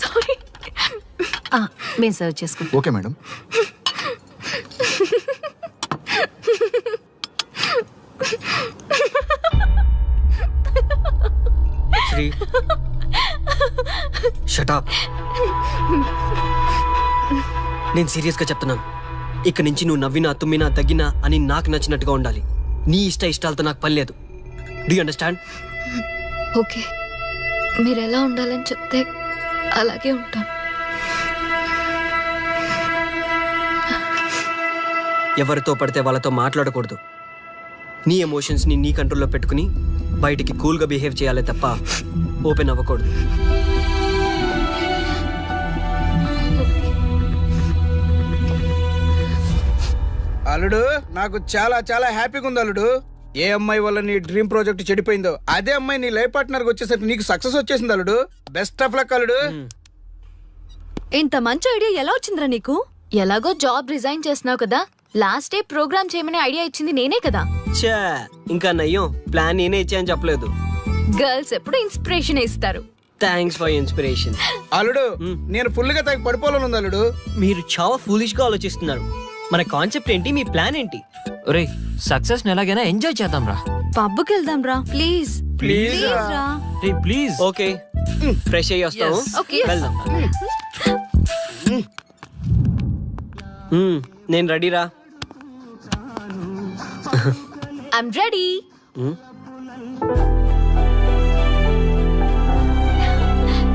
సారీ. మేము సర్వ్ చేసుకుంటాం. Okay madam. Sri, shut up. నేను సీరియస్ గా చెప్తున్నాను. ఇక్కడి నుంచి నువ్వు నవ్వినా తుమ్మినా తగ్గినా అని నాకు నచ్చినట్టుగా ఉండాలి. నీ ఇష్టాలతో నాకు పని లేదు. Do you understand? ఓకే, మీరు ఎలా ఉండాలని చెప్తే అలాగే ఉంటాను. ఎవరితో పడితే వాళ్ళతో మాట్లాడకూడదు. నీ ఎమోషన్స్ని నీ కంట్రోల్లో పెట్టుకుని బయటికి కూల్గా బిహేవ్ చేయాలి తప్ప ఓపెన్ అవ్వకూడదు. అల్లుడు, నాకు చాలా చాలా హ్యాపీగా ఉంది అల్లుడు. ఏ అమ్మాయి వల్ల నీ డ్రీమ్ ప్రాజెక్ట్ చెడిపోయిందో అదే అమ్మాయి నీ లైఫ్ పార్ట్నర్ వచ్చేసరికి నీకు సక్సెస్ వచ్చేసింది అల్లుడు. బెస్ట్ ఆఫ్ లక్ అల్లుడు. ఇంత మంచి ఐడియా ఎలా వచ్చిందిరా నీకు? ఎలాగో జాబ్ రిజైన్ చేస్తున్నావు కదా, లాస్ట్ డే ప్రోగ్రామ్ చేయమనే ఐడియా ఇచ్చింది నేనే కదా. చా, ఇంకా నయ్యం, ప్లాన్ నేనే ఇచ్చాయని చెప్పలేదు. గర్ల్స్ ఎప్పుడు ఇన్స్పిరేషన్ ఇస్తారు. Thanks for inspiration. అల్లుడు, నేను ఫుల్ గా తగ్గి పడిపోవాలని ఉంది అల్లుడు. మీరు చాలా ఫూలిష్ గా ఆలోచిస్తున్నారు. మన కాన్సెప్ట్ ఏంటి, మీ ప్లాన్ ఏంటి? ఒరే, సక్సెస్ ఎలాగైనా ఎంజాయ్ చేద్దాం రా. పబ్కి వెళ్దాం రా ప్లీజ్. ప్లీజ్ రా. ప్లీజ్. ఓకే, ఫ్రెష్ అయ్యి వస్తాము. Okay. వెళ్దాం. నేను రెడీరా. I'm ready.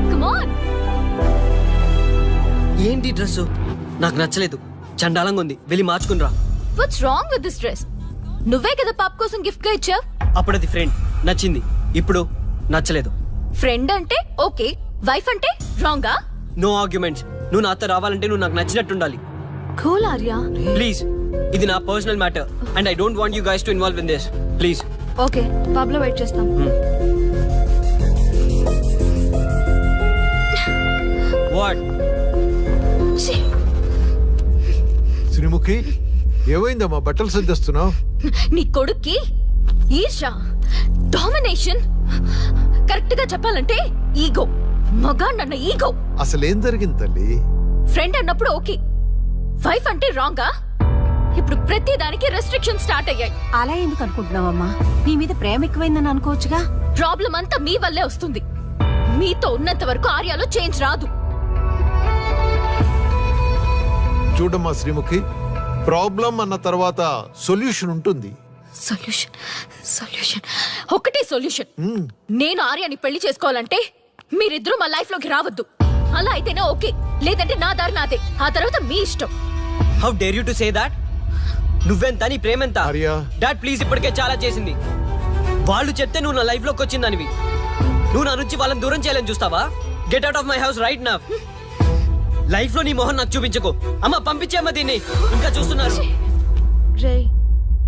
Come on. ఏంటి డ్రెస్? నాకు నచ్చలేదు, చండాలంగా ఉంది. వెళ్ళి మార్చుకునిరా. What's wrong with this dress? నువ్వే కదా పాప కోసం గిఫ్ట్ గా ఇచ్చావు. అప్పుడది ఫ్రెండ్, నచ్చింది. ఇప్పుడు నచ్చలేదు. ఫ్రెండ్ అంటే ఓకే, వైఫ్ అంటే రాంగా? No arguments. నువ్వు నాతో రావాలంటే నువ్వు నాకు నచ్చినట్టు ఉండాలి. కూల్ ఆర్యా. ప్లీజ్, ఇది నా personal matter and I don't want you guys to involve in this. Please. Okay, pub లో వెయిట్ చేస్తాం. వాట్? శ్రీముఖి, ఏమైందమ్మా? బట్టలు సర్దిస్తున్నావు? నీ కొడుక్కి ఈర్ష, డామినేషన్, కరెక్ట్ గా చెప్పాలంటే ఈగో. మగాండన్న ఈగో. అసలేం జరిగింది తల్లి? ఫ్రెండ్ అన్నప్పుడు ఓకే, వైఫ్ అంటే రాంగా? ఇప్పుడు ప్రతి దానికి రెస్ట్రిక్షన్ స్టార్ట్ అయ్యాయి. అలా ఎందుకు అనుకుంటున్నావమ్మా? నీ మీద ప్రేమ ఎక్కువైందని అనుకోవచ్చుగా. ప్రాబ్లం అంతా మీ వల్లే వస్తుంది. మీతో ఉన్నంత వరకు ఆర్యాలో చేంజ్ రాదు. చూడమ్మా శ్రీముఖి, ప్రాబ్లం అన్న తర్వాత సొల్యూషన్ ఉంటుంది. సొల్యూషన్ సొల్యూషన్ ఒకటే సొల్యూషన్. నేను ఆర్యాని పెళ్లి చేసుకోవాలంటే మీరిద్దరూ మా లైఫ్ లోకి రావద్దు. అలా అయితేనే ఓకే, లేదంటే నా దారి నాదే. ఆ తర్వాత మీ ఇష్టం. How dare you to say that? నువ్వెంత నీ ప్రేమెంత? డాడ్ ప్లీజ్, ఇప్పటికే చాలా చేసింది. వాళ్ళు చెప్తే నువ్వు నా లైఫ్ లోకి వచ్చిందనివి. నువ్వు నా నుంచి వాళ్ళని దూరం చేయాలని చూస్తావా? Get out of my house right now. Life లో నీ మొహం నాకు చూపించకు. అమ్మ పంపించేమ్మ దీన్ని, ఇంకా చూస్తున్నారు. రే,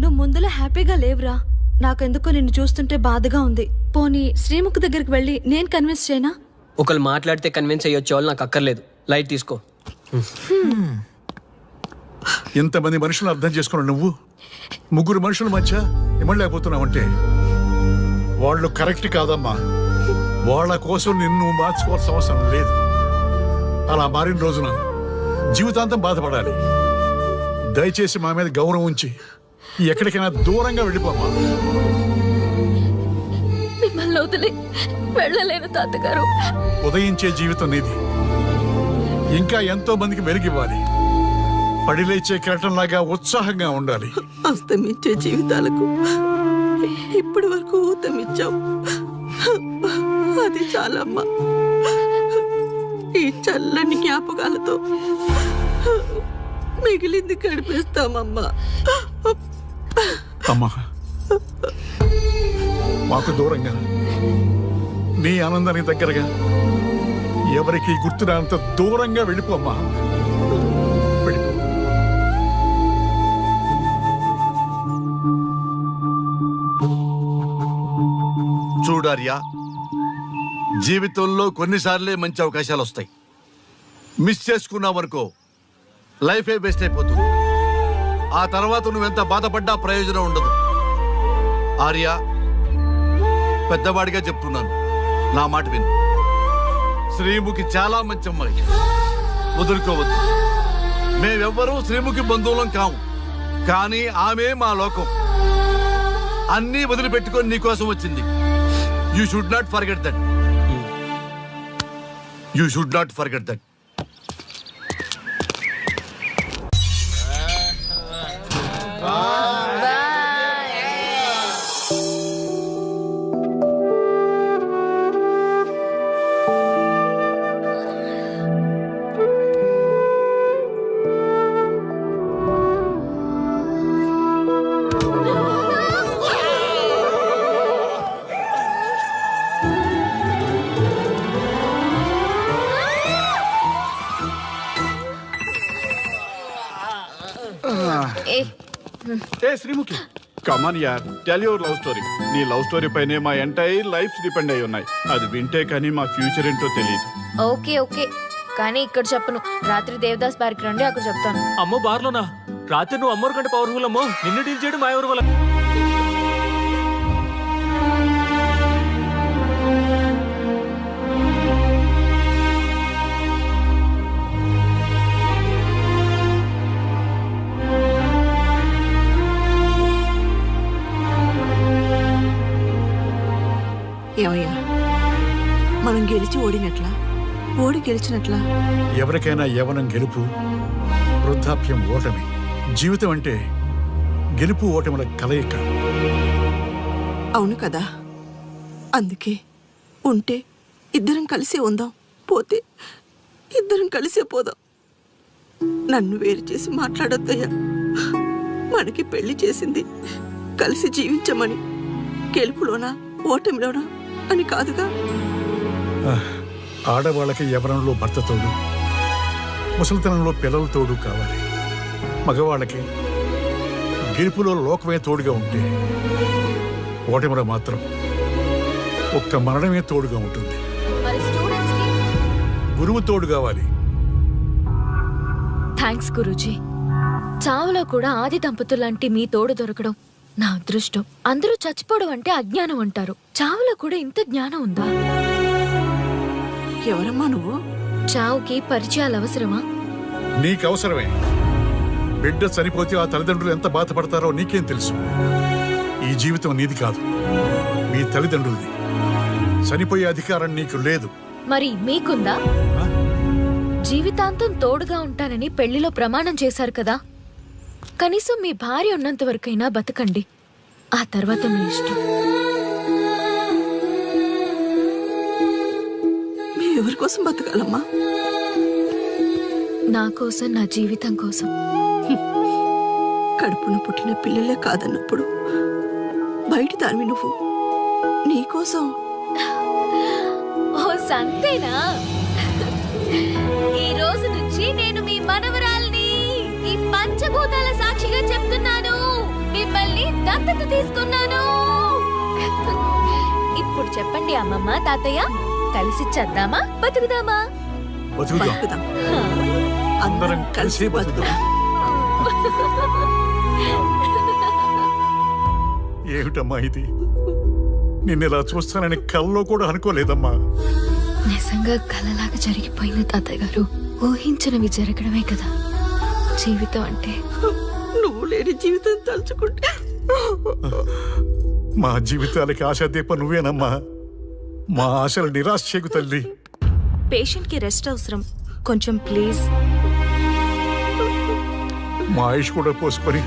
నువ్వు ముందులో హ్యాపీగా లేవురా. నాకెందుకో నిన్ను చూస్తుంటే బాధగా ఉంది. పోనీ శ్రీముఖ్ దగ్గరికి వెళ్ళి నేను కన్విన్స్ చేయనా? ఒకళ్ళు మాట్లాడితే కన్విన్స్ అయ్యొచ్చే వాళ్ళు నాకు అక్కర్లేదు. లైట్ తీసుకో. ఇంతమంది మనుషులు అర్థం చేసుకున్న నువ్వు ముగ్గురు మనుషుల మధ్య ఇమ్మలేకపోతున్నావంటే వాళ్ళు కరెక్ట్ కాదమ్మా. వాళ్ళ కోసం నిన్ను మార్చుకోవాల్సిన అవసరం లేదు. అలా మారిన రోజున జీవితాంతం బాధపడాలి. దయచేసి మా మీద గౌరవం ఉంచి ఎక్కడికైనా దూరంగా వెళ్ళిపోమ్మా. మిమ్మల్ని వదిలి వెళ్ళలేను తాతగారు. ఉదయించే జీవితం నీది. ఇంకా ఎంతో మందికి వెలుగివ్వాలి. పడిలేచే కెరటంలాగా ఉత్సాహంగా ఉండాలి. అస్తమించే జీవితాలకు ఇప్పటి వరకు ఊతమిచ్చావు. అది చాలమ్మా. ఈ చల్లని జ్ఞాపకాలతో మిగిలింది గడిపేస్తామమ్మా. అమ్మా, మాకు దూరంగా నీ ఆనందానికి దగ్గరగా ఎవరికి గుర్తురానంత దూరంగా వెళ్ళిపోమ్మా. వెళ్ళిపో. చూడార్యా, జీవితంలో కొన్నిసార్లే మంచి అవకాశాలు వస్తాయి. మిస్ చేసుకున్నావనుకో లైఫే వేస్ట్ అయిపోతుంది. ఆ తర్వాత నువ్వెంత బాధపడ్డా ప్రయోజనం ఉండదు. ఆర్య, పెద్దవాడిగా చెప్తున్నాను, నా మాట విను. శ్రీముఖి చాలా మంచి అమ్మాయి, వదులుకోవద్దు. మేమెవ్వరూ శ్రీముఖి బంధువులం కాము, కానీ ఆమె మా లోకం. అన్నీ వదిలిపెట్టుకొని నీకోసం వచ్చింది. You should not forget that. You should not forget that. ఏ శ్రీముఖి, కమాన్ యార్, టెల్ యువర్ లవ్ స్టోరీ. నీ లవ్ స్టోరీ పైనే మా ఎంటైర్ లైఫ్ డిపెండ్ అయి ఉన్నాయి. అది వింటే కానీ మా ఫ్యూచర్ ఏంటో తెలియదు. ఓకే ఓకే, కానీ ఇక్కడ చెప్పను. రాత్రి దేవదాస్ బార్కి రండి, అక్కడ చెప్తాను. అమ్మో బార్లోనా? రాత్రి నువ్వు అమ్మోరు కంటే పవర్ఫుల్ అమ్మో. నిన్ను డీల్ చేయడం మా ఎవరు వల్ల. ఏమయ్యా, మనం గెలిచి ఓడినట్లా, ఓడి గెలిచినట్లా? ఎవరికైనా యవ్వనం గెలుపు, వృద్ధాప్యం ఓటమి. జీవితం అంటే గెలుపు ఓటముల కలయిక. అవును కదా. అందుకే ఉంటే ఇద్దరం కలిసే ఉందాం, పోతే ఇద్దరం కలిసే పోదాం. నన్ను వేరు చేసి మాట్లాడొద్దయ్యా. మనకి పెళ్లి చేసింది కలిసి జీవించమని, గెలుపులోనా ఓటమిలోనా అని కాదుగా. ఆడవాళ్ళకి యవ్వనంలో భర్త తోడు, ముసలితనంలో పిల్లల తోడు కావాలి. మగవాళ్ళకి గెలుపులో లోకమే తోడుగా ఉంటే, ఓటమిలో మాత్రం ఒక్క మరణమే తోడుగా ఉంటుంది. గురువు తోడు కావాలి. థ్యాంక్స్ గురూజీ. చావులో కూడా ఆది దంపతులాంటి మీ తోడు దొరకడం నా అదృష్టం. అందరూ చచ్చిపోవడం అంటే అజ్ఞానం అంటారు. చావులో కూడా ఇంత జ్ఞానం ఉందా? ఎవరమ్మా నువ్వు? చావుకి పరిచయాలు అవసరమా? నీకు అవసరమే. బిడ్డ చనిపోతే ఆ తల్లిదండ్రులు ఎంత బాధపడతారో నీకేం తెలుసు? ఈ జీవితం నీది కాదు, మీ తల్లిదండ్రులది. చనిపోయే అధికారం నీకు లేదు. మరి మీకుందా? జీవితాంతం తోడుగా ఉంటానని పెళ్లిలో ప్రమాణం చేశారు కదా. కనీసం మీ భార్య ఉన్నంత వరకైనా బతకండి. ఆ తర్వాత మీ ఇష్టం. మేము ఎవరి కోసం బతకాలమ్మా? నా కోసం, నా జీవితం కోసం. కడుపున పుట్టిన పిల్లలే కాదన్నప్పుడు బయట దానివి నువ్వు నీకోసం. ఓ సంతేనా? ఈ రోజు నుంచి నేను మీ మనవరాల్ని. ఈ పంచభూతాల సాక్షిగా చెప్తున్నాను, మిమ్మల్ని దత్తత తీసుకున్నాను. ఇప్పుడు చెప్పండి అమ్మమ్మ, తాతయ్య, కలిసి చద్దామా బతుకుదామా? బతుకుదాం. అందరం కలిసి బతుకుదాం. ఏమిటమ్మా ఇది? నిన్నిలా చూస్తానని కల్లో కూడా అనుకోలేదమ్మా. నిజంగా కలలాగా జరిగిపోయింది తాతయ్య గారు. ఊహించినవి జరగడమే కదా జీవితం అంటే. నువ్వు లేని జీవితం తలుచుకుంటే మా జీవితాలకి ఆశాదీప నువ్వేనమ్మా. మా ఆశలు నిరాశ చేయకు తల్లి. పేషెంట్ కి రెస్ట్ అవసరం, కొంచెం ప్లీజ్. మా ఆయుష్ కూడా పోసుకొని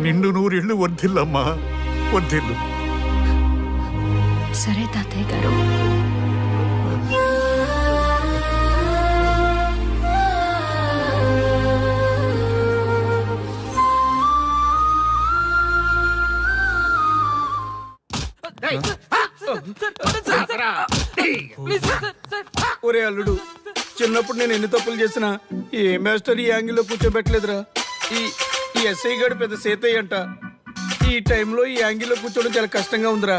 నిండు నూరేళ్ళు వర్ధిల్లమ్మా, వర్ధిల్లు. సరే తాతయ్య గారు. ఒరే అల్లుడు, చిన్నప్పుడు నేను ఎన్ని తప్పులు చేసినా ఏ మాస్టర్ ఈ యాంగిల్లో కూర్చోబెట్టలేదురా. ఈ ఎస్ఐ గడు పెద్ద సేతయ్య అంట. ఈ టైంలో ఈ యాంగిల్లో కూర్చోవడం చాలా కష్టంగా ఉందిరా.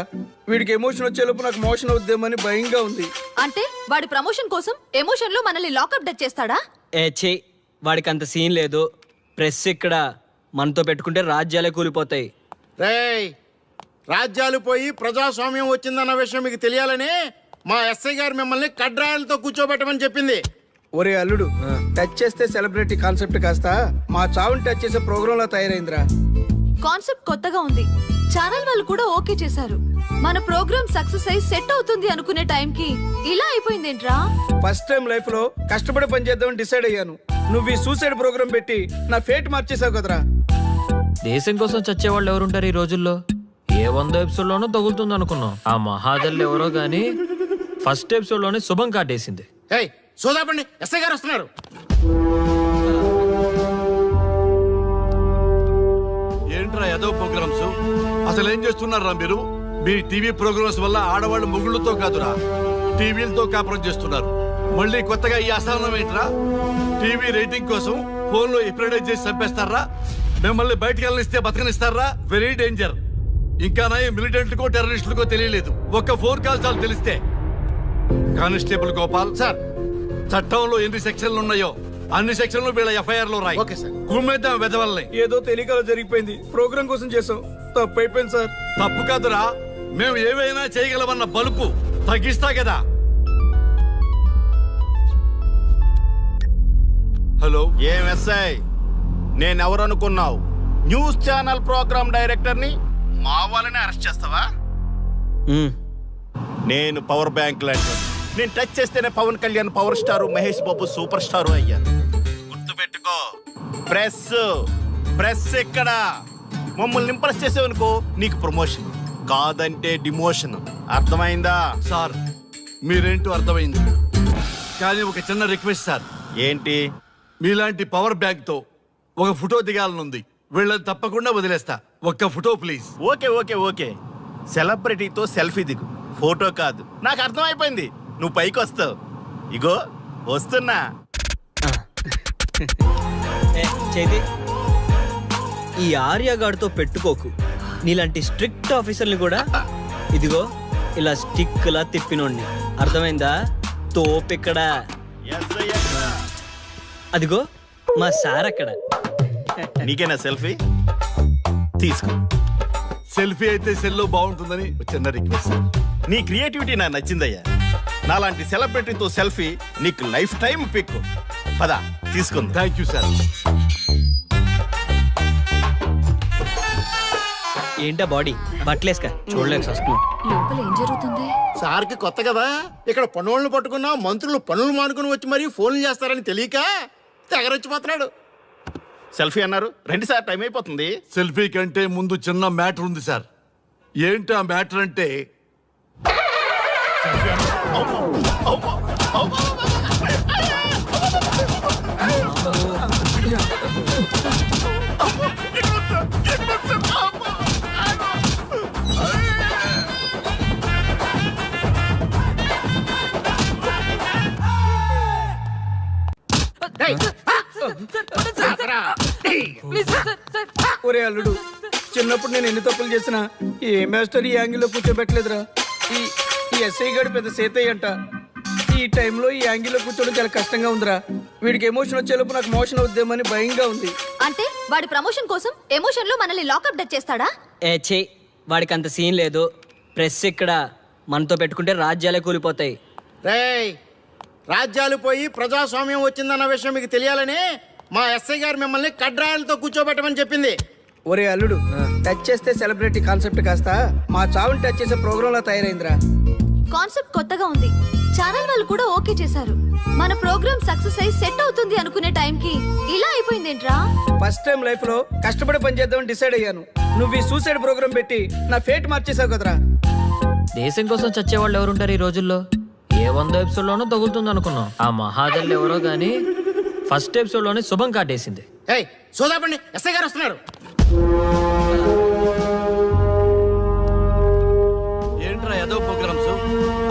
వీడికి ఎమోషన్ వచ్చేలోపు నాకు మోషన్ అవుద్దేమని భయంగా ఉంది. అంటే వాడి ప్రమోషన్ కోసం ఎమోషన్ లో మనల్ని లాకప్ డెత్ చేస్తాడా? ఏ చే, వాడికి అంత సీన్ లేదు. ప్రెస్ ఇక్కడ మనతో పెట్టుకుంటే రాజ్యాలే కూలిపోతాయి. రేయ్, రాజ్యాలు పోయి ప్రజాస్వామ్యం వచ్చిందన్న విషయం మీకు తెలియాలని మా ఎస్ఐ గారు మిమ్మల్ని కడ్రాయలతో కూర్చోబెట్టమని చెప్పింది. ఒరే అల్లుడు, టచ్ చేస్తే సెలబ్రిటీ కాన్సెప్ట్ కాస్త మా చావుని టచ్ చేసే ప్రోగ్రామ్ లా తయారైందిరా. కాన్సెప్ట్ కొత్తగా ఉంది, ఛానల్ వాళ్ళు కూడా ఓకే చేశారు. మన ప్రోగ్రామ్ సక్సెస్ అయి సెట్ అవుతుంది అనుకునే టైంకి ఇలా అయిపోయిందేంట్రా? ఫస్ట్ టైం లైఫ్ లో కష్టపడి పని చేద్దామని డిసైడ్ అయ్యాను. నువ్వు ఈ సూసైడ్ ప్రోగ్రామ్ పెట్టి నా ఫేట్ మార్చేసావు కదరా. దేశం కోసం చచ్చేవాళ్ళు ఎవరుంటారు ఈ రోజుల్లో? ఏ 100 ఎపిసోడ్లోనో తగులుతుంది అనుకున్నాం. ఆ మహాదల్ ఎవరో గానీ ఫస్ట్ ఎపిసోడ్ లోనే శుభం కాటేసింది. సోదాపండి, ఎస్ఐ గారు వస్తున్నారు. ఏంట్రా ఏదో ప్రోగ్రామ్స్? అసలు ఏం చేస్తున్నారా మీరు? మీ టీవీ ప్రోగ్రామ్స్ వల్ల ఆడవాళ్ళు మొగుళ్ళతో కాదురా, టీవీలతో కాపురం చేస్తున్నారు. మళ్ళీ కొత్తగా ఈ అసహనం ఏంట్రా? టీవీ రేటింగ్ కోసం ఫోన్లో ఎప్రిడైజ్ చేసి చంపేస్తారా? మిమ్మల్ని బయటకు వెళ్ళనిస్తే బతకనిస్తారా? Very danger. ఇంకా నయం మిలిటెంట్లకో టెర్రరిస్టులకో తెలియలేదు, ఒక్క ఫోన్ కాల్ చాలు తెలిస్తే. కానిస్టేబుల్ గోపాల్ సార్, చట్టంలో ఎన్ని సెక్షన్లు ఉన్నాయో అన్ని సెక్షన్లు వీళ్ళ ఎఫ్ఐఆర్ లో రాయి. Okay sir. గుమ్మేద్దాం వెదవల్ని. ఏదో తెలియకలో జరిగిపోయింది, ప్రోగ్రామ్ కోసం చేసాం, తప్పు అయిపోయింది సార్. తప్పు కాదురా, మేము ఏవైనా చేయగలమన్న బలుపు తగ్గిస్తా కదా. హలో, ఏం ఎస్ఐ, నేనెవరు అనుకున్నావు? న్యూస్ ఛానల్ ప్రోగ్రామ్ డైరెక్టర్ ని మా వాళ్ళని అరెస్ట్ చేస్తావా? నేను పవర్ బ్యాంక్ లాంటి, నేను టచ్ చేస్తేనే Pawan Kalyan power star, Mahesh Babu super star అయ్యాను. గుర్తుపెట్టుకో, ప్రెస్ ఇక్కడ మమ్మల్ని ఇంప్రెస్ చేసేవనుకో నీకు ప్రమోషన్, కాదంటే డిమోషన్. అర్థమైందా? సార్ మీరేంటో అర్థమైంది, కానీ ఒక చిన్న రిక్వెస్ట్ సార్. ఏంటి? మీలాంటి పవర్ బ్యాంక్ తో ఒక ఫోటో దిగాలనుంది. వీళ్ళని తప్పకుండా వదిలేస్తా, ఒక్క ఫోటో ప్లీజ్. ఓకే సెలబ్రిటీతో సెల్ఫీ దిగు, ఫోటో కాదు. నాకు అర్థమైపోయింది, నువ్వు పైకి వస్తావు. ఇగో వస్తున్నా. చేతి, ఈ ఆర్యగాడితో పెట్టుకోకు. నీలాంటి స్ట్రిక్ట్ ఆఫీసర్ని కూడా ఇదిగో ఇలా స్టిక్ లా తిప్పినోడిని. అర్థమైందా? తోపెక్కడ. అదిగో మా సార్ అక్కడ. నీకేనా సెల్ఫీ? తీసుకో. సెల్ఫీ అయితే సెల్లో బాగుంటుందని చిన్న రిక్వెస్ట్. నీ క్రియేటివిటీ నాకు నచ్చిందయ్యా. నాలాంటి సెలబ్రిటీతో సెల్ఫీ నీకు లైఫ్ టైం పిక్. పద తీసుకుంది. Thank you sir. ఏంటా బాడీ బట్టలేసుక చూడలేక వస్తున్నాం. లోపల ఏం జరుగుతుంది? సార్కి కొత్త కదా, ఇక్కడ పనులను పట్టుకున్నా మంత్రులు పనులు మానుకుని వచ్చి మరీ ఫోన్లు చేస్తారని తెలియక తెగరొచ్చిపోతున్నాడు. సెల్ఫీ అన్నారు రండి సార్ టైం అయిపోతుంది. సెల్ఫీ కంటే ముందు చిన్న మ్యాటర్ ఉంది సార్. ఏంటి ఆ మ్యాటర్ అంటే ఒరే అల్లుడు, చిన్నప్పుడు నేను ఎన్ని తప్పులు చేసినా ఏ మాస్టర్ ఈ యాంగిల్లో కూర్చోబెట్టలేదురా. ఈ ఈ ఎస్ఐ గడు పెద్ద సేతయ్య అంట. ఈ టైంలో ఈ యాంగిల్లో కూర్చోవడం చాలా కష్టంగా ఉందిరా. వీడికి ఎమోషన్ వచ్చేలోపు నాకు మోషన్ అవుద్దేమని భయంగా ఉంది. అంటే వాడి ప్రమోషన్ కోసం ఎమోషన్ లో మనల్ని లాకప్ డెత్ చేస్తాడా? ఏ ఛీ, వాడికి అంత సీన్ లేదు. ప్రెస్ ఇక్కడ మనతో పెట్టుకుంటే రాజ్యాలే కూలిపోతాయి. రేయ్, రాజ్యాలు పోయి ప్రజాస్వామ్యం వచ్చిందన్న విషయం మీకు తెలియాలని మా ఎస్ఐ గారు మిమ్మల్ని కడ్రాయలతో కూర్చోబెట్టమని చెప్పింది. ఒరే అల్లుడు, టచ్ చేస్తే సెలబ్రిటీ కాన్సెప్ట్ కాస్త మా చావుని టచ్ చేసే ప్రోగ్రామ్ లా తయారైందిరా. కాన్సెప్ట్ కొత్తగా ఉంది. ఛానల్ వాళ్ళు కూడా ఓకే చేశారు. మన ప్రోగ్రామ్ సక్సెస్ అయి సెట్ అవుతుంది అనుకునే టైంకి ఇలా అయిపోయిందేంట్రా? ఫస్ట్ టైం లైఫ్ లో కష్టపడి పని చేద్దామని డిసైడ్ అయ్యాను. నువ్వు ఈ సూసైడ్ ప్రోగ్రామ్ పెట్టి నా ఫేట్ మార్చేసావు కదరా. దేశం కోసం చచ్చేవాళ్ళు ఎవరుంటారు ఈ రోజుల్లో? ఏ 100 ఎపిసోడ్లోనో తగులుతుంది అనుకున్నాం. ఆ మహాదల్ ఎవరో గానీ ఫస్ట్ ఎపిసోడ్లోనే శుభం కాటేసింది. ఏయ్ సోదాపండి, ఎస్ఐ గారు వస్తున్నారు. ఏంట్రా ఏదో ప్రోగ్రామ్స్?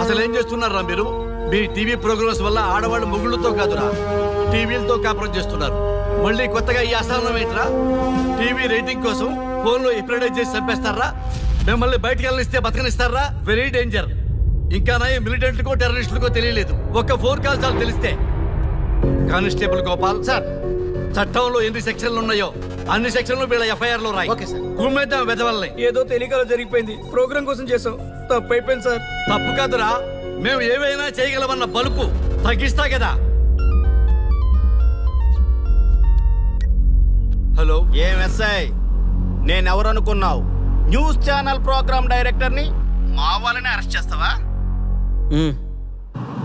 అసలు ఏం చేస్తున్నారా మీరు? మీ టీవీ ప్రోగ్రామ్స్ వల్ల ఆడవాళ్ళు మొగుళ్ళతో కాదురా టీవీలతో కాపురం చేస్తున్నారు. మళ్ళీ కొత్తగా ఈ అసహనం ఏంట్రా? టీవీ రేటింగ్ కోసం ఫోన్లో ఎప్రిడైజ్ చేసి చంపేస్తారా? మిమ్మల్ని బయటకు వెళ్ళనిస్తే బతకనిస్తారా? Very danger. ఇంకా నయం మిలిటెంట్లకో టెర్రరిస్టులకో తెలియలేదు. ఒక్క ఫోన్ కాల్ చాలు తెలిస్తే. కానిస్టేబుల్ గోపాల్ సార్, చట్టంలో ఎన్ని సెక్షన్లు ఉన్నాయో అన్ని సెక్షన్లు వీళ్ళ ఎఫ్ఐఆర్ లో రాయి. గుమ్మేద్దాం వెదవల్ని. ఏదో తెలియకలో జరిగిపోయింది. ప్రోగ్రామ్ కోసం చేసాం, తప్పు అయిపోయింది సార్. తప్పు కాదురా, మేము ఏవైనా చేయగలమన్న బలుపు తగ్గిస్తా కదా. హలో, ఏం ఎస్ఐ, నేనెవరు అనుకున్నావు? న్యూస్ ఛానల్ ప్రోగ్రామ్ డైరెక్టర్ని. మా వాళ్ళని అరెస్ట్ చేస్తావా?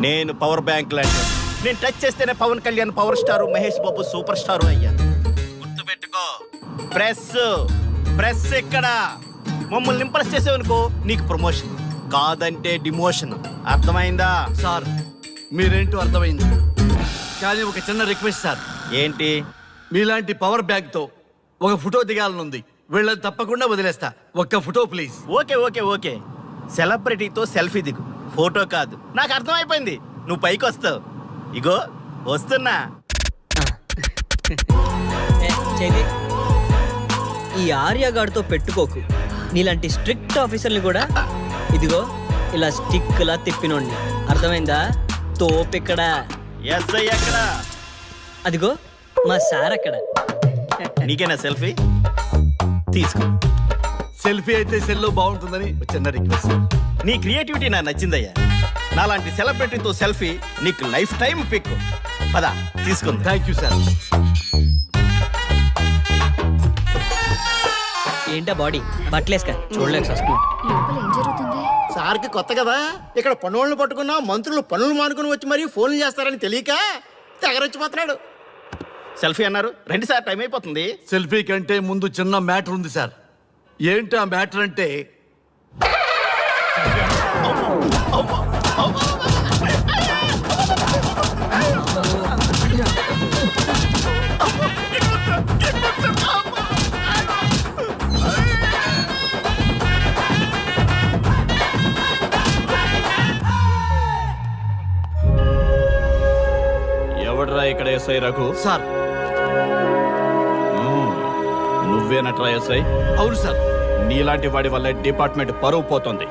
నేను పవర్ బ్యాంక్ లాంటి. నేను టచ్ చేస్తేనే Pawan Kalyan power star, Mahesh Babu super star అయ్యా. గుర్తుపెట్టుకో, ప్రెస్ ఇక్కడ మమ్మల్ని ఇంప్రెస్ చేసేవనుకో నీకు ప్రమోషన్, కాదంటే డిమోషన్. అర్థమైందా? సార్ మీరేంటో అర్థమైంది, కానీ ఒక చిన్న రిక్వెస్ట్ సార్. ఏంటి? మీలాంటి పవర్ బ్యాగ్ తో ఒక ఫోటో దిగాలనుంది. వీళ్ళని తప్పకుండా వదిలేస్తా. ఒక్క ఫోటో ప్లీజ్. ఓకే సెలబ్రిటీతో సెల్ఫీ దిగు, ఫోటో కాదు. నాకు అర్థమైపోయింది, నువ్వు పైకి వస్తావు. ఇగో వస్తున్నా. చేది, ఈ ఆర్యగాడితో పెట్టుకోకు. నీలాంటి స్ట్రిక్ట్ ఆఫీసర్ని కూడా ఇదిగో ఇలా స్టిక్లా తిప్పినోండి. అర్థమైందా? తోపిక్కడ. ఎస్ఐ ఎక్కడ? అదిగో మా సార్ అక్కడ. నీకేనా సెల్ఫీ? తీసుకో. సెల్ఫీ అయితే సెల్లో బాగుంటుందని చిన్న రిక్వెస్ట్ సార్. నీ క్రియేటివిటీ నాకు నచ్చిందయ్యా. నాలాంటి సెలబ్రిటీతో సెల్ఫీ నీకు లైఫ్ టైం పిక్. పద తీసుకుంది. Thank you sir. ఏంటా బాడీ బట్టలేసుక చూడలేక వస్తుంది. లోపల ఏం జరుగుతుంది? సార్కి కొత్త కదా, ఇక్కడ పనులను పట్టుకున్నా మంత్రులు పనులు మానుకుని వచ్చి మరీ ఫోన్లు చేస్తారని తెలియక తెగరొచ్చిపోతున్నాడు. సెల్ఫీ అన్నారు రండి సార్, టైం అయిపోతుంది. సెల్ఫీ కంటే ముందు చిన్న మ్యాటర్ ఉంది సార్. ఏంటి ఆ మ్యాటర్ అంటే ఎవడ్రా ఇక్కడ ఎస్ఐ రఘు? సార్. నువ్వేనట్రా ఎస్ఐ? అవును సార్. నీలాంటి వాడి వల్ల డిపార్ట్మెంట్ పరువు పోతుంది.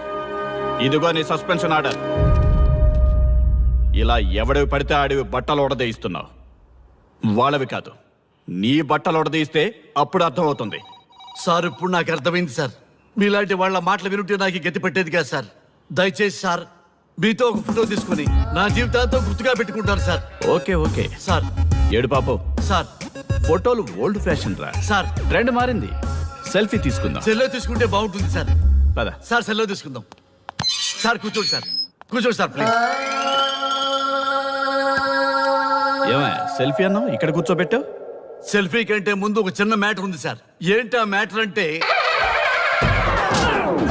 ఇదిగో నీ సస్పెన్షన్ ఆర్డర్. ఇలా ఎవడివి పడితే ఆడివి బట్టలు ఉడదీయిస్తున్నావు. వాళ్ళవి కాదు, నీ బట్టలు ఉడదీయిస్తే అప్పుడు అర్థమవుతుంది. సార్ ఇప్పుడు నాకు అర్థమైంది సార్. మీలాంటి వాళ్ళ మాటలు వినుంటే నాకు గతి పెట్టేది కాదు సార్. దయచేసి సార్ మీతో ఒక ఫోటో తీసుకుని నా జీవితాంతో గుర్తుగా పెట్టుకుంటాను సార్. Okay sir. ఏడు పాపం సార్, ఫోటోలు ఓల్డ్ ఫ్యాషన్ రా సార్. ట్రెండ్ మారింది. సెల్ఫీ తీసుకుందాం. సెల్లో తీసుకుంటే బాగుంటుంది సార్. పద సార్, సెల్లో తీసుకుందాం. సార్ కూర్చోండి సార్, కూర్చోండి సార్ ప్లీజ్. ఏమయ్య సెల్ఫీ అన్నావు, ఇక్కడ కూర్చోబెట్టావు? సెల్ఫీ కంటే ముందు ఒక చిన్న మ్యాటర్ ఉంది సార్. ఏంటి ఆ మ్యాటర్ అంటే